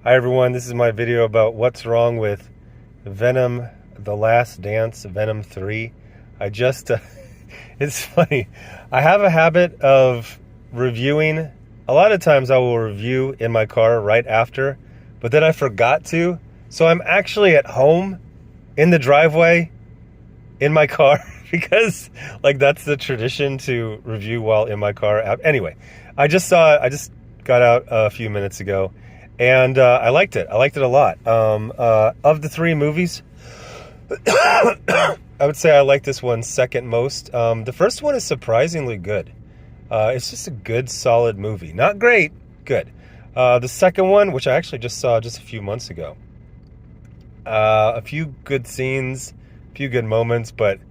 Hi everyone, this is my video about what's wrong with Venom, The Last Dance, Venom 3. It's funny. I have a habit of reviewing. A lot of times I will review in my car right after, but then I forgot to. So I'm actually at home in the driveway in my car because that's the tradition to review while in my car. Anyway, I just got out a few minutes ago. And I liked it. I liked it a lot. Of the three movies, I would say I like this one second most. The first one is surprisingly good. It's just a good, solid movie. Not great, good. The second one, which I actually just saw just a few months ago, a few good scenes, a few good moments, but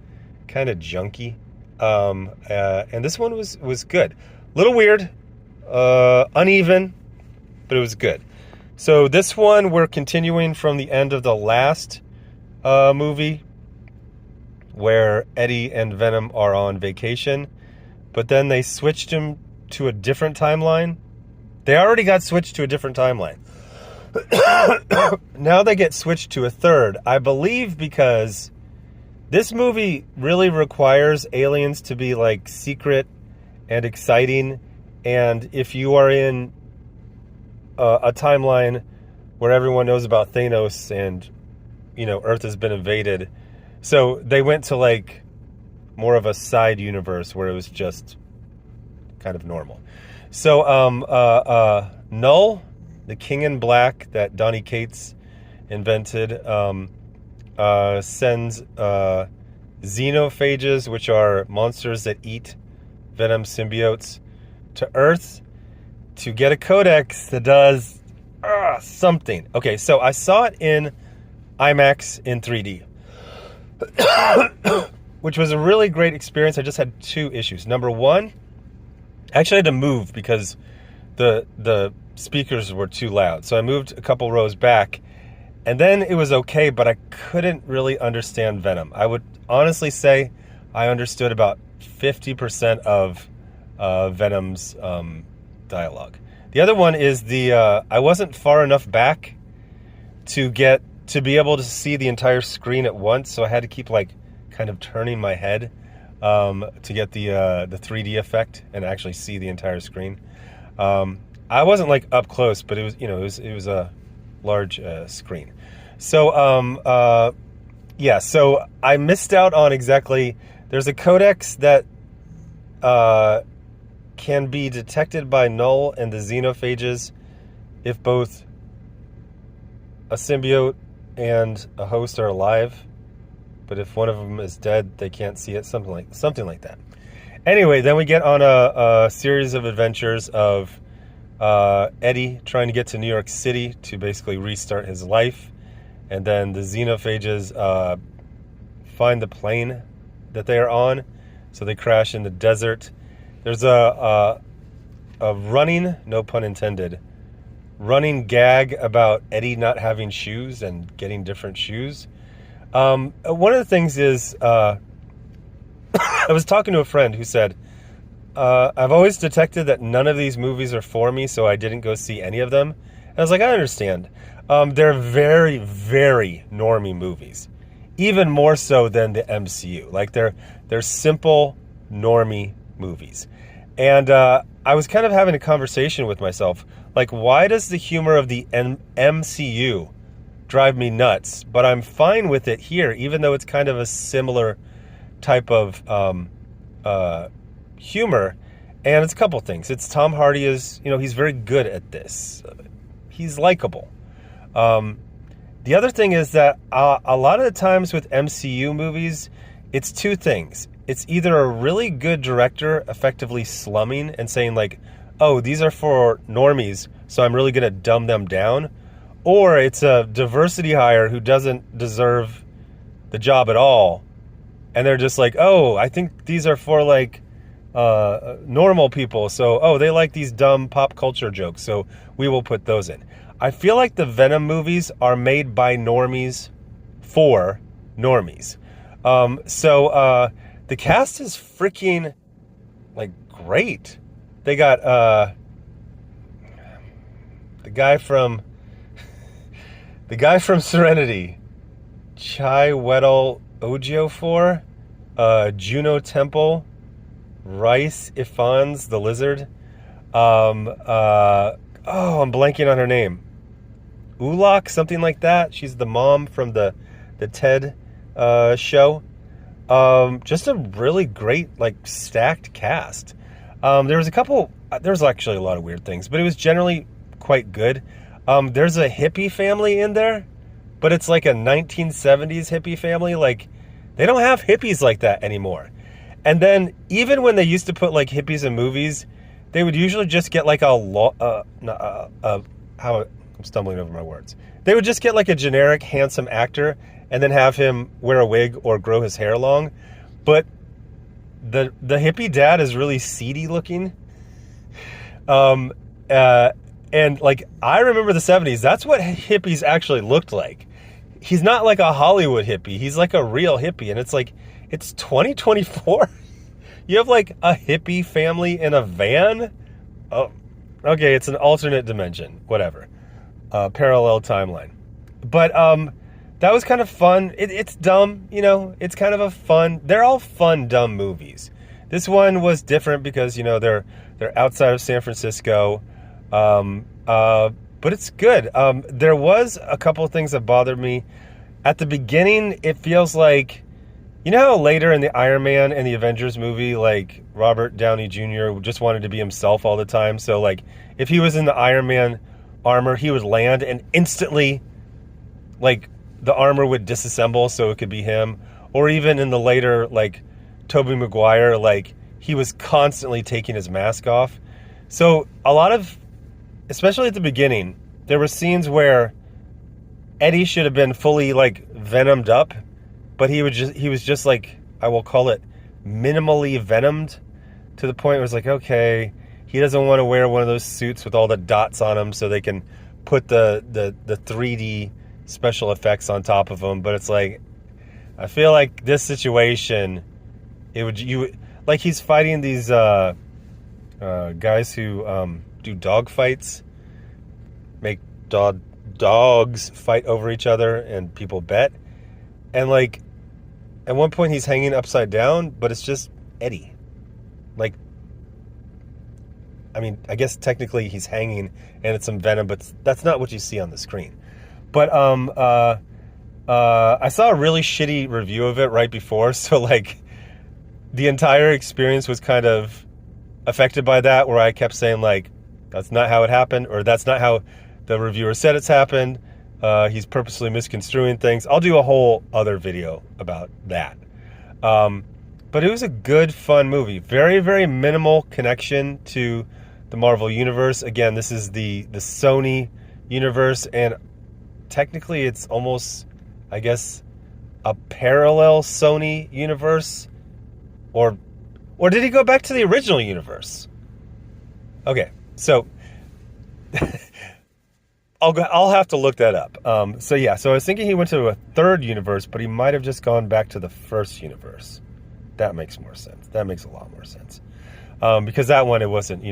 kind of junky. And this one was good. A little weird, uneven, but it was good. So this one, we're continuing from the end of the last movie where Eddie and Venom are on vacation, but then they switched him to a different timeline. They already got switched to a different timeline. Now they get switched to a third, I believe, because this movie really requires aliens to be secret and exciting, and if you are in a timeline where everyone knows about Thanos and, Earth has been invaded. So they went to more of a side universe where it was just kind of normal. So Null, the King in Black that Donny Cates invented, sends xenophages, which are monsters that eat Venom symbiotes, to Earth to get a codex that does something. Okay, so I saw it in IMAX in 3D, which was a really great experience. I just had two issues. Number one, I actually had to move because the speakers were too loud. So I moved a couple rows back, and then it was okay, but I couldn't really understand Venom. I would honestly say I understood about 50% of Venom's dialogue. The other one is I wasn't far enough back to be able to see the entire screen at once, so I had to keep kind of turning my head to get the 3D effect and actually see the entire screen. I wasn't up close, but it was a large screen. So yeah, so I missed out on exactly. There's a codex that can be detected by Null and the xenophages if both a symbiote and a host are alive, but if one of them is dead, they can't see it. Something like that. Anyway, then we get on a series of adventures of Eddie trying to get to New York City to basically restart his life, and then the xenophages find the plane that they are on, so they crash in the desert. There's a running, no pun intended, running gag about Eddie not having shoes and getting different shoes. One of the things is, I was talking to a friend who said, I've always detected that none of these movies are for me, so I didn't go see any of them. And I was like, I understand. They're very, very normie movies, even more so than the MCU. They're simple, normie movies. And I was kind of having a conversation with myself, why does the humor of the MCU drive me nuts, but I'm fine with it here, even though it's kind of a similar type of humor. And it's a couple things. It's Tom Hardy is, he's very good at this. He's likable. The other thing is that a lot of the times with MCU movies, it's two things. It's either a really good director effectively slumming and saying oh, these are for normies, so I'm really going to dumb them down, or it's a diversity hire who doesn't deserve the job at all, and they're just oh, I think these are for normal people, so they like these dumb pop culture jokes, so we will put those in. I feel like the Venom movies are made by normies for normies. The cast is freaking great. They got the guy from The guy from Serenity, Chiwetel Ejiofor, Juno Temple, Rice Ifans, the lizard. I'm blanking on her name. Ulak, something like that. She's the mom from the TED show. Just a really great, like, stacked cast. There was actually a lot of weird things, but it was generally quite good. There's a hippie family in there, but it's like a 1970s hippie family. Like, they don't have hippies like that anymore. And then even when they used to put like hippies in movies, they would usually just get like I'm stumbling over my words. They would just get like a generic handsome actor and then have him wear a wig or grow his hair long. But the hippie dad is really seedy looking. And like, I remember the 70s. That's what hippies actually looked like. He's not like a Hollywood hippie. He's like a real hippie. And it's like, it's 2024. You have like a hippie family in a van. Oh, okay. It's an alternate dimension, whatever. Parallel timeline. But, that was kind of fun. It's dumb, you know, it's kind of a fun, they're all fun, dumb movies. This one was different because, you know, they're outside of San Francisco. But it's good. There was a couple of things that bothered me. At the beginning, it feels like, you know how later in the Iron Man and the Avengers movie, like, Robert Downey Jr. just wanted to be himself all the time. So, like, if he was in the Iron Man armor, he would land and instantly, like, the armor would disassemble so it could be him. Or even in the later, like, Tobey Maguire, like, he was constantly taking his mask off. So a lot of, especially at the beginning, there were scenes where Eddie should have been fully, like, venomed up, but he was just like, I will call it minimally venomed, to the point where it's like, okay, he doesn't want to wear one of those suits with all the dots on him so they can put the 3D special effects on top of them. But it's like, I feel like this situation, like, he's fighting these guys who do dog fights, make dogs fight over each other, and people bet. And like, at one point he's hanging upside down, but it's just Eddie. Like, I mean, I guess technically he's hanging and it's some venom, but that's not what you see on the screen. But I saw a really shitty review of it right before, so like, the entire experience was kind of affected by that, where I kept saying, like, that's not how it happened, or that's not how the reviewer said it's happened. He's purposely misconstruing things. I'll do a whole other video about that. But it was a good, fun movie. Very, very minimal connection to the Marvel Universe. Again, this is the Sony universe, and technically it's almost, I guess, a parallel Sony universe. Or did he go back to the original universe? Okay, so I'll have to look that up. So I was thinking he went to a third universe, but he might have just gone back to the first universe. That makes more sense. That makes a lot more sense. Because that one, it wasn't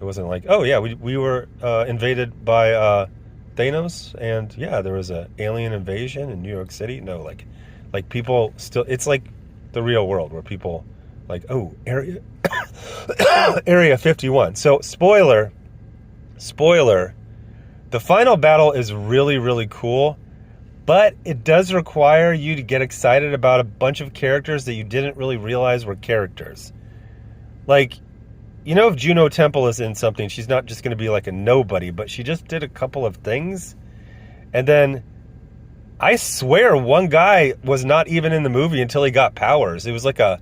like, oh yeah, we were invaded by Thanos, and yeah, there was an alien invasion in New York City. No, like people still, it's like the real world where people, like, oh, area 51. So spoiler, the final battle is really, really cool, but it does require you to get excited about a bunch of characters that you didn't really realize were characters. Like, you know, if Juno Temple is in something, she's not just going to be like a nobody, but she just did a couple of things. And then I swear one guy was not even in the movie until he got powers. It was like a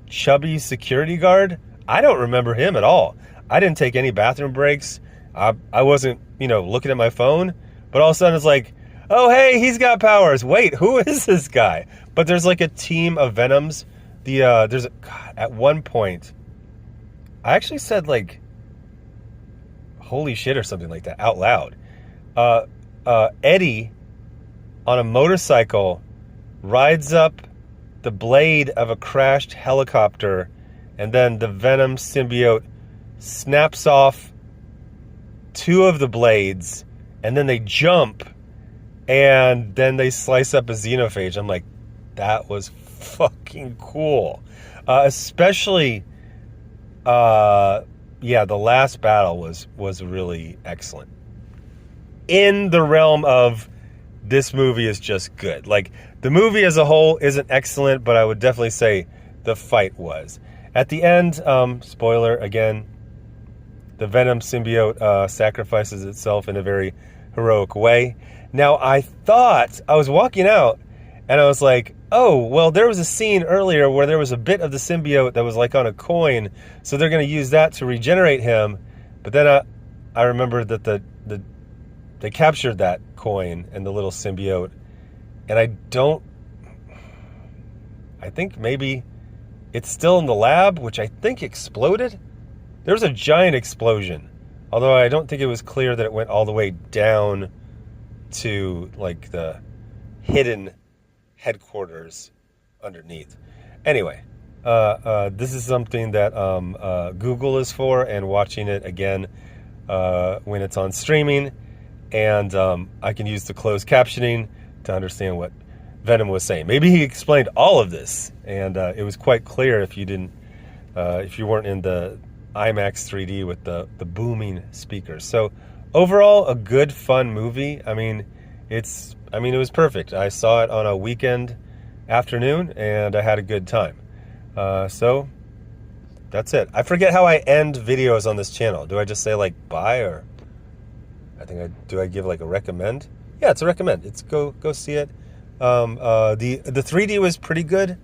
chubby security guard. I don't remember him at all. I didn't take any bathroom breaks. I wasn't, looking at my phone. But all of a sudden it's like, oh, hey, he's got powers. Wait, who is this guy? But there's like a team of Venoms. At one point, I actually said, like, holy shit or something like that out loud. Eddie, on a motorcycle, rides up the blade of a crashed helicopter, and then the Venom symbiote snaps off two of the blades, and then they jump, and then they slice up a xenophage. I'm like, that was fucking cool. Especially, yeah, the last battle was really excellent. In the realm of this movie is just good. Like, the movie as a whole isn't excellent, but I would definitely say the fight was. At the end, spoiler again, the Venom symbiote sacrifices itself in a very heroic way. Now, I thought, I was walking out, and I was like, oh, well, there was a scene earlier where there was a bit of the symbiote that was like on a coin, so they're going to use that to regenerate him. But then I remembered that they captured that coin and the little symbiote, and I think maybe it's still in the lab, which I think exploded. There was a giant explosion, although I don't think it was clear that it went all the way down to like the hidden headquarters underneath. Anyway, this is something that Google is for, and watching it again when it's on streaming, and I can use the closed captioning to understand what Venom was saying. Maybe he explained all of this, and it was quite clear if you weren't in the IMAX 3D with the booming speakers. So overall, a good, fun movie. I mean, it was perfect. I saw it on a weekend afternoon, and I had a good time. So that's it. I forget how I end videos on this channel. Do I just say like bye, or do I give like a recommend? Yeah, it's a recommend. It's go see it. The 3D was pretty good.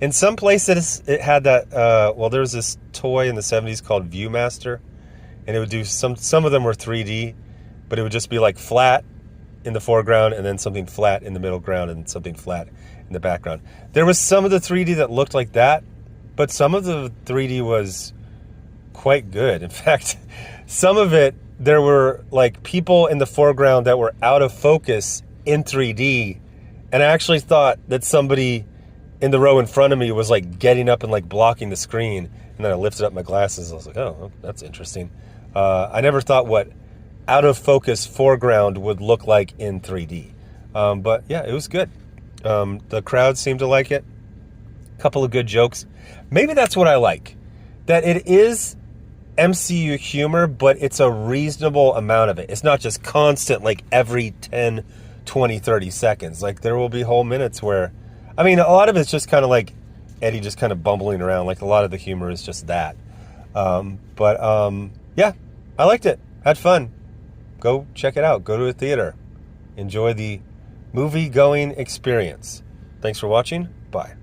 In some places, it had that. Well, there was this toy in the 70s called Viewmaster, and it would do some of them were 3D, but it would just be like flat in the foreground, and then something flat in the middle ground, and something flat in the background. There was some of the 3D that looked like that, but some of the 3D was quite good. In fact, some of it, there were like people in the foreground that were out of focus in 3D, and I actually thought that somebody in the row in front of me was like getting up and like blocking the screen, and then I lifted up my glasses. I was like, oh, that's interesting. I never thought what out of focus foreground would look like in 3D. But yeah, it was good. The crowd seemed to like it. A couple of good jokes. Maybe that's what I like. That it is MCU humor, but it's a reasonable amount of it. It's not just constant, like every 10, 20, 30 seconds. Like, there will be whole minutes where, I mean, a lot of it's just kind of like Eddie just kind of bumbling around. Like, a lot of the humor is just that. Yeah, I liked it. Had fun. Go check it out. Go to a theater. Enjoy the movie-going experience. Thanks for watching. Bye.